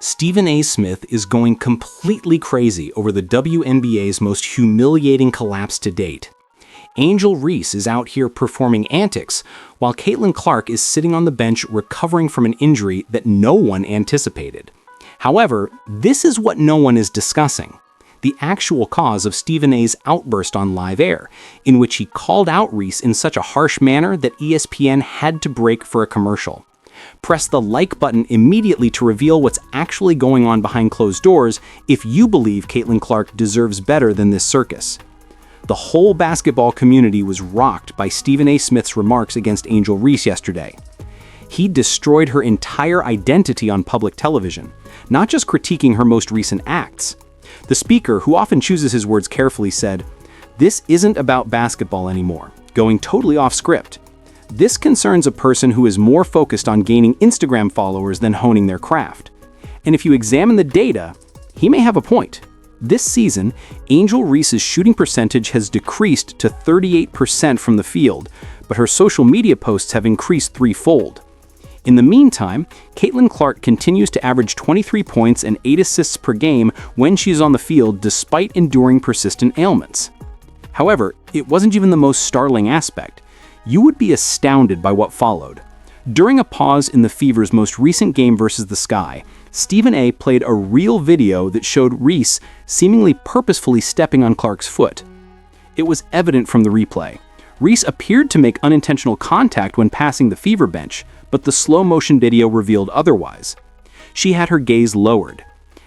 Stephen A. Smith is going completely crazy over the WNBA's most humiliating collapse to date. Angel Reese is out here performing antics, while Caitlinclark is sitting on the bench recovering from an injury that no one anticipated. However, this is what no one is discussing: the actual cause of Stephen A.'s outburst on live air, in which he called out Reese in such a harsh manner that ESPN had to break for a commercial. Press the like button immediately to reveal what's actually going on behind closed doors if you believe Caitlinclark deserves better than this circus. The whole basketball community was rocked by Stephen A. Smith's remarks against Angel Reese yesterday. He destroyed her entire identity on public television, not just critiquing her most recent acts. The speaker, who often chooses his words carefully, said, "This isn't about basketball anymore," going totally off script. This concerns a person who is more focused on gaining Instagram followers than honing their craft. And if you examine the data, he may have a point. This season, Angel Reese's shooting percentage has decreased to 38% from the field, but her social media posts have increased threefold. In the meantime, Caitlinclark continues to average 23 points and 8 assists per game when she's on the field despite enduring persistent ailments. However, it wasn't even the most startling aspect. You would be astounded by what followed. During a pause in the Fever's most recent game versus the Sky, Stephen A. played a real video that showed Reese seemingly purposefully stepping on Clark's foot. It was evident from the replay. Reese appeared to make unintentional contact when passing the Fever bench, but the slow-motion video revealed otherwise. She had her gaze lowered.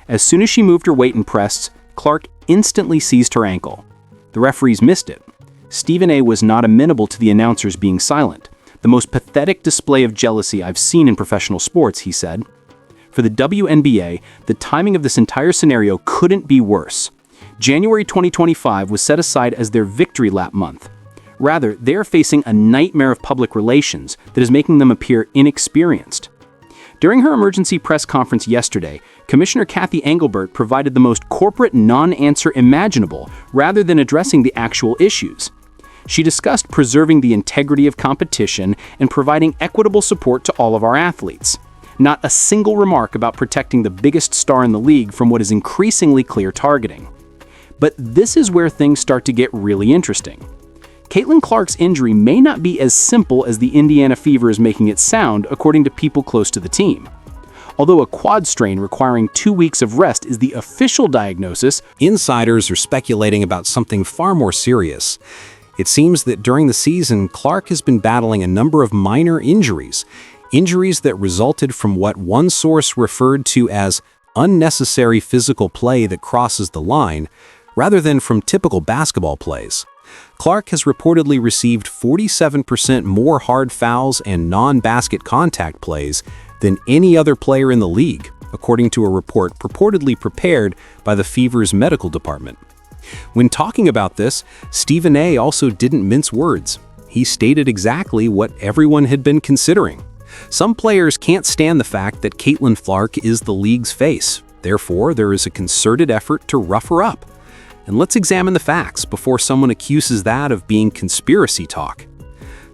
As soon as she moved her weight and pressed, Clark instantly seized her ankle. The referees missed it. Stephen A. was not amenable to the announcers being silent. "The most pathetic display of jealousy I've seen in professional sports," he said. For the WNBA, the timing of this entire scenario couldn't be worse. January 2025 was set aside as their victory lap month. Rather, they are facing a nightmare of public relations that is making them appear inexperienced. During her emergency press conference yesterday, Commissioner Cathy Engelbert provided the most corporate non-answer imaginable rather than addressing the actual issues. She discussed preserving the integrity of competition and providing equitable support to all of our athletes. Not a single remark about protecting the biggest star in the league from what is increasingly clear targeting. But this is where things start to get really interesting. Caitlinclark's injury may not be as simple as the Indiana Fever is making it sound, according to people close to the team. Although a quad strain requiring 2 weeks of rest is the official diagnosis, insiders are speculating about something far more serious. It seems that during the season, Clark has been battling a number of minor injuries that resulted from what one source referred to as unnecessary physical play that crosses the line, rather than from typical basketball plays. Clark has reportedly received 47% more hard fouls and non-basket contact plays than any other player in the league, according to a report purportedly prepared by the Fever's medical department. When talking about this, Stephen A. also didn't mince words. He stated exactly what everyone had been considering. Some players can't stand the fact that Caitlinclark is the league's face. Therefore, there is a concerted effort to rough her up. And let's examine the facts before someone accuses that of being conspiracy talk.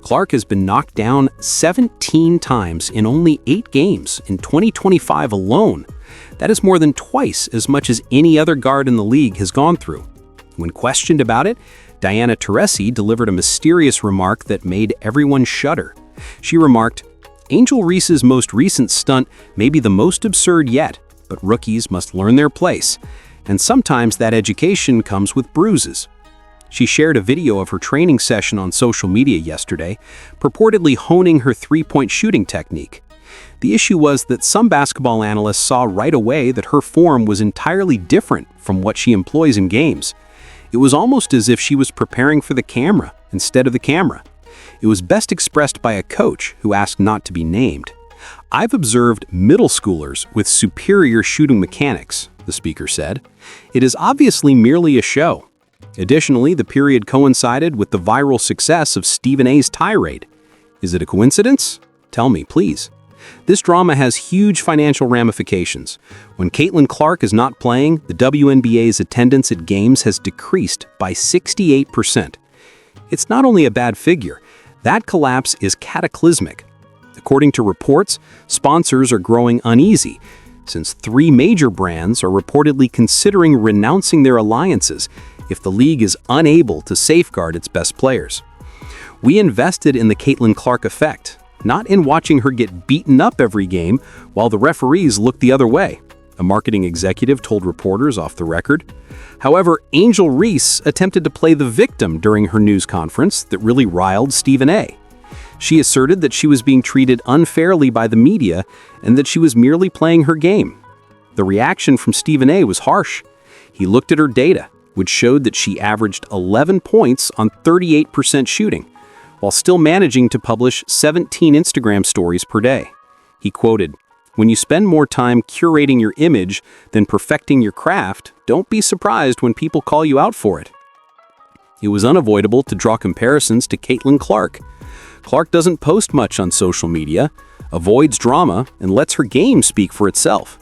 Clark has been knocked down 17 times in only 8 games in 2025 alone. That is more than twice as much as any other guard in the league has gone through. When questioned about it, Diana Taurasi delivered a mysterious remark that made everyone shudder. She remarked, "Angel Reese's most recent stunt may be the most absurd yet, but rookies must learn their place. And sometimes that education comes with bruises." She shared a video of her training session on social media yesterday, purportedly honing her three-point shooting technique. The issue was that some basketball analysts saw right away that her form was entirely different from what she employs in games. It was almost as if she was preparing for the camera instead of the camera. It was best expressed by a coach who asked not to be named. "I've observed middle schoolers with superior shooting mechanics," the speaker said. "It is obviously merely a show." Additionally, the period coincided with the viral success of Stephen A.'s tirade. Is it a coincidence? Tell me, please. This drama has huge financial ramifications. When Caitlinclark is not playing, the WNBA's attendance at games has decreased by 68%. It's not only a bad figure, that collapse is cataclysmic. According to reports, sponsors are growing uneasy. since 3 major brands are reportedly considering renouncing their alliances if the league is unable to safeguard its best players. We invested in the Caitlin effect, not in watching her get beaten up every game while the referees look the other way, a marketing executive told reporters off the record. However, Angel Reese attempted to play the victim during her news conference that really riled Stephen A. She asserted that she was being treated unfairly by the media and that she was merely playing her game. The reaction from Stephen A was harsh. He looked at her data, which showed that she averaged 11 points on 38% shooting, while still managing to publish 17 Instagram stories per day. He quoted, "When you spend more time curating your image than perfecting your craft, don't be surprised when people call you out for it." It was unavoidable to draw comparisons to Caitlin Clark. Clark doesn't post much on social media, avoids drama, and lets her game speak for itself.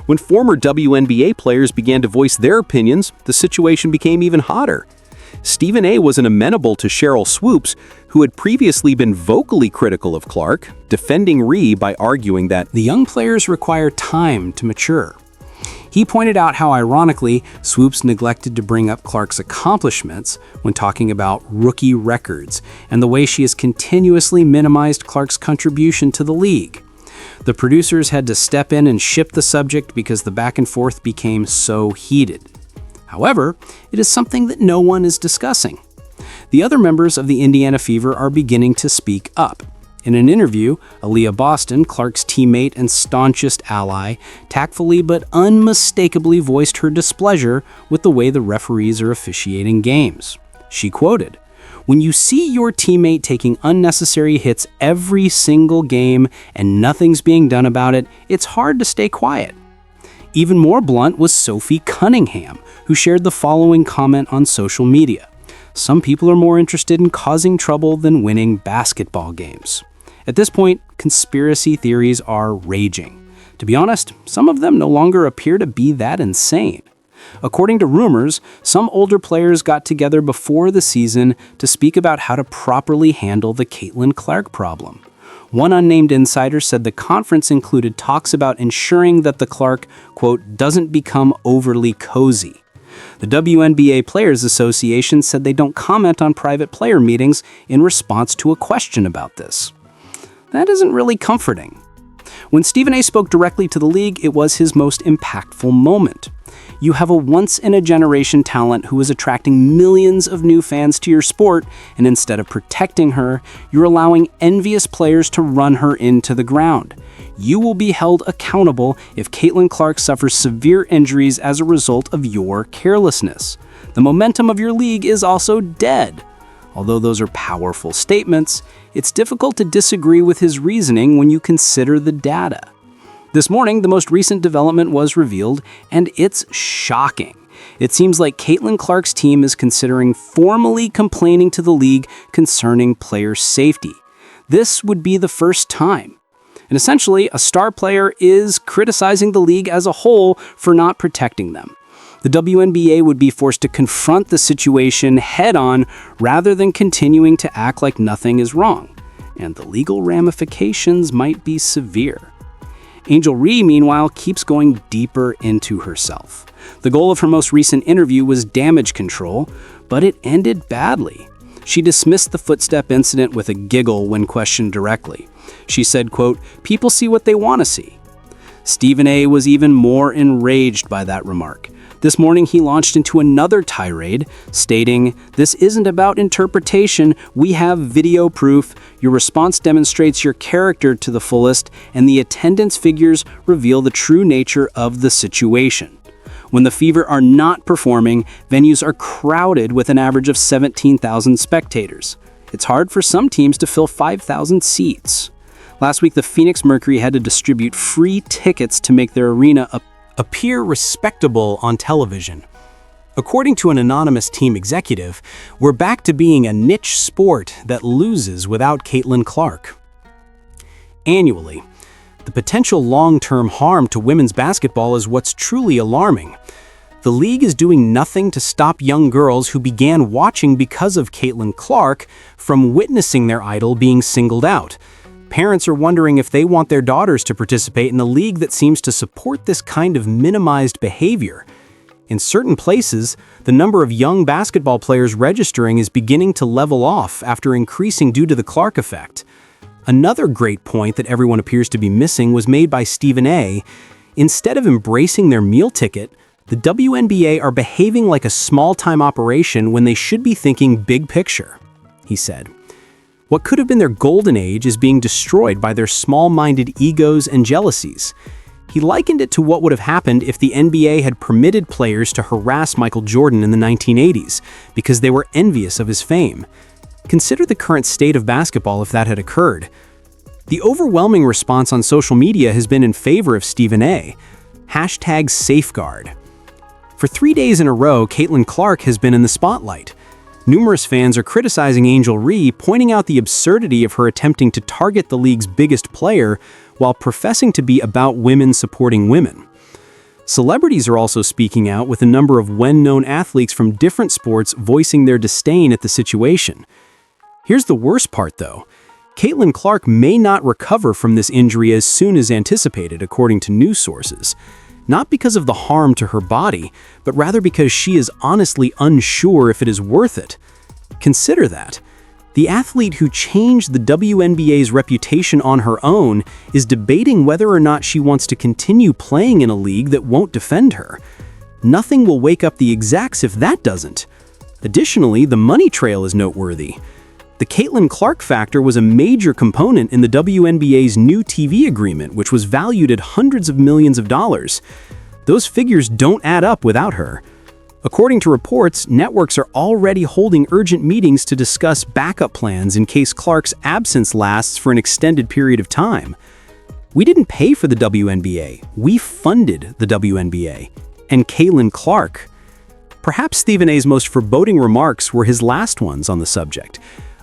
When former WNBA players began to voice their opinions, the situation became even hotter. Stephen A wasn't amenable to Cheryl Swoops, who had previously been vocally critical of Clark, defending Ree by arguing that the young players require time to mature. He pointed out how, ironically, Swoops neglected to bring up Clark's accomplishments when talking about rookie records and the way she has continuously minimized Clark's contribution to the league. The producers had to step in and shift the subject because the back and forth became so heated. However, it is something that no one is discussing. The other members of the Indiana Fever are beginning to speak up. In an interview, Aaliyah Boston, Clark's teammate and staunchest ally, tactfully but unmistakably voiced her displeasure with the way the referees are officiating games. She quoted, "When you see your teammate taking unnecessary hits every single game and nothing's being done about it, it's hard to stay quiet." Even more blunt was Sophie Cunningham, who shared the following comment on social media. "Some people are more interested in causing trouble than winning basketball games." At this point, conspiracy theories are raging. To be honest, some of them no longer appear to be that insane. According to rumors, some older players got together before the season to speak about how to properly handle the Caitlin Clark problem. One unnamed insider said the conference included talks about ensuring that the Clark, quote, doesn't become overly cozy. The WNBA Players Association said they don't comment on private player meetings in response to a question about this. That isn't really comforting. When Stephen A spoke directly to the league, it was his most impactful moment. You have a once-in-a-generation talent who is attracting millions of new fans to your sport, and instead of protecting her, you're allowing envious players to run her into the ground. You will be held accountable if Caitlin Clark suffers severe injuries as a result of your carelessness. The momentum of your league is also dead. Although those are powerful statements, it's difficult to disagree with his reasoning when you consider the data. This morning, the most recent development was revealed, and it's shocking. It seems like Caitlin Clark's team is considering formally complaining to the league concerning player safety. This would be the first time. And essentially, a star player is criticizing the league as a whole for not protecting them. The WNBA would be forced to confront the situation head-on rather than continuing to act like nothing is wrong. And the legal ramifications might be severe. Angel Reese, meanwhile, keeps going deeper into herself. The goal of her most recent interview was damage control, but it ended badly. She dismissed the footstep incident with a giggle when questioned directly. She said, quote, "People see what they want to see." Stephen A was even more enraged by that remark. This morning, he launched into another tirade, stating, "This isn't about interpretation. We have video proof. Your response demonstrates your character to the fullest, and the attendance figures reveal the true nature of the situation. When the Fever are not performing, venues are crowded with an average of 17,000 spectators. It's hard for some teams to fill 5,000 seats." Last week, the Phoenix Mercury had to distribute free tickets to make their arena appear respectable on television. According to an anonymous team executive, we're back to being a niche sport that loses without Caitlin Clark. Annually, the potential long-term harm to women's basketball is what's truly alarming. The league is doing nothing to stop young girls who began watching because of Caitlin Clark from witnessing their idol being singled out. Parents are wondering if they want their daughters to participate in a league that seems to support this kind of minimized behavior. In certain places, the number of young basketball players registering is beginning to level off after increasing due to the Clark effect. Another great point that everyone appears to be missing was made by Stephen A. Instead of embracing their meal ticket, the WNBA are behaving like a small-time operation when they should be thinking big picture, he said. What could have been their golden age is being destroyed by their small-minded egos and jealousies. He likened it to what would have happened if the NBA had permitted players to harass Michael Jordan in the 1980s because they were envious of his fame. Consider the current state of basketball if that had occurred. The overwhelming response on social media has been in favor of Stephen A. #safeguard. For 3 days in a row, Caitlinclark has been in the spotlight. Numerous fans are criticizing Angel Reese, pointing out the absurdity of her attempting to target the league's biggest player while professing to be about women supporting women. Celebrities are also speaking out, with a number of well-known athletes from different sports voicing their disdain at the situation. Here's the worst part, though. Caitlinclark may not recover from this injury as soon as anticipated, according to news sources. Not because of the harm to her body, but rather because she is honestly unsure if it is worth it. Consider that. The athlete who changed the WNBA's reputation on her own is debating whether or not she wants to continue playing in a league that won't defend her. Nothing will wake up the execs if that doesn't. Additionally, the money trail is noteworthy. The Caitlinclark factor was a major component in the WNBA's new TV agreement, which was valued at hundreds of millions of dollars. Those figures don't add up without her. According to reports, networks are already holding urgent meetings to discuss backup plans in case Clark's absence lasts for an extended period of time. We didn't pay for the WNBA. We funded the WNBA. And Caitlinclark. Perhaps Stephen A.'s most foreboding remarks were his last ones on the subject.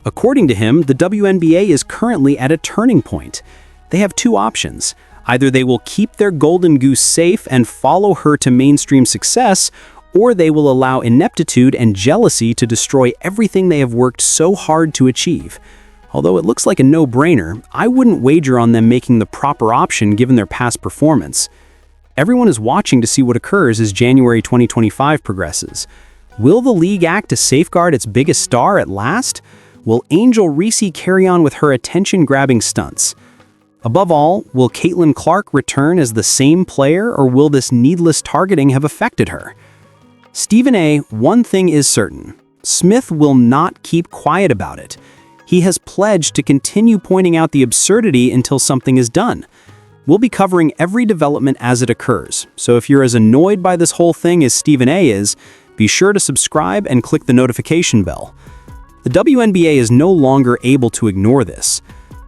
According to him, the WNBA is currently at a turning point. They have two options. Either they will keep their golden goose safe and follow her to mainstream success, or they will allow ineptitude and jealousy to destroy everything they have worked so hard to achieve. Although it looks like a no-brainer, I wouldn't wager on them making the proper option given their past performance. Everyone is watching to see what occurs as January 2025 progresses. Will the league act to safeguard its biggest star at last? Will Angel Reese carry on with her attention-grabbing stunts? Above all, will Caitlinclark return as the same player, or will this needless targeting have affected her? Stephen A., one thing is certain. Smith will not keep quiet about it. He has pledged to continue pointing out the absurdity until something is done. We'll be covering every development as it occurs, so if you're as annoyed by this whole thing as Stephen A. is, be sure to subscribe and click the notification bell. The WNBA is no longer able to ignore this.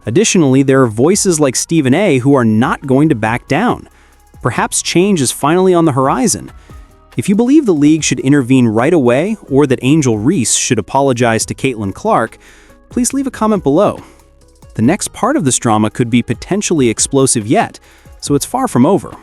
Additionally, there are voices like Stephen A. who are not going to back down. Perhaps change is finally on the horizon. If you believe the league should intervene right away, or that Angel Reese should apologize to Caitlinclark, please leave a comment below. The next part of this drama could be potentially explosive yet, so it's far from over.